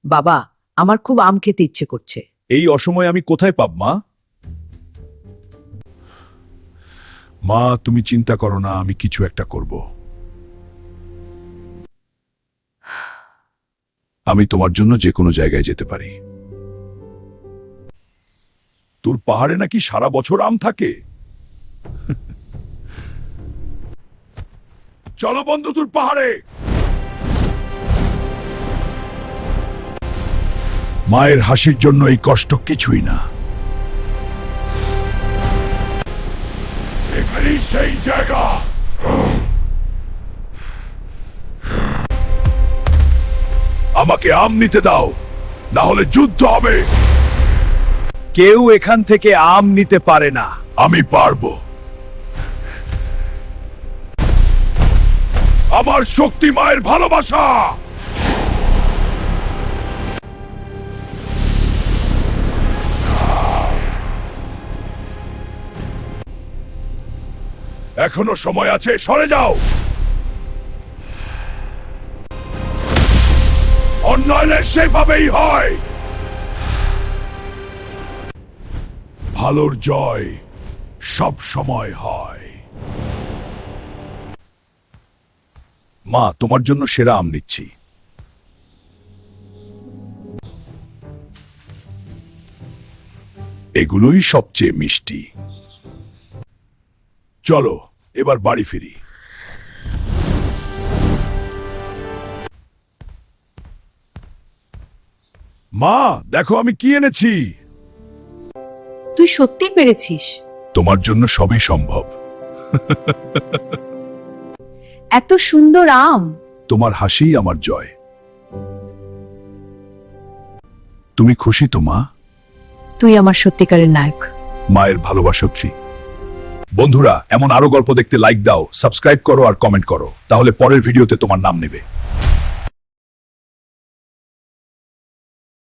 বাবা, আমার খুব আম খেতে ইচ্ছে করছে। এই অসময়ে আমি কোথায় পাব মা? মা, তুমি চিন্তা করো না, আমি কিছু একটা করব। আমি তোমার জন্য যে কোনো জায়গায় যেতে পারি। তোর পাহাড়ে নাকি সারা বছর আম থাকে? চলো বন্ধু, তোর পাহাড়ে। মায়ের হাসির জন্য এই কষ্ট কিছুই না। এখানেই সেই জায়গা। আমাকে আম নিতে দাও, না হলে যুদ্ধ হবে। কেউ এখান থেকে আম নিতে পারে না। আমি পারবো। আমার শক্তি মায়ের ভালোবাসা। এখনো সময় আছে, সরে যাও। অন্যায় সেভাবেই হয়। ভালোর জয় সব সময় হয়। মা, তোমার জন্য সেরা আম নিচ্ছি। এগুলোই সবচেয়ে মিষ্টি। চলো এবার বাড়ি ফিরি। মা, দেখো আমি কি এনেছি। তুই সত্যিই পেরেছিস। তোমার জন্য সবই সম্ভব। এত সুন্দর আম। তোমার হাসিই আমার জয়। তুমি খুশি তো মা? তুই আমার সত্যিকারের নায়ক। মায়ের ভালোবাসা ফ্রি। বন্ধুরা, এমন আরো গল্প দেখতে লাইক দাও, সাবস্ক্রাইব করো আর কমেন্ট করো, তাহলে পরের ভিডিওতে তোমার নাম নেবে।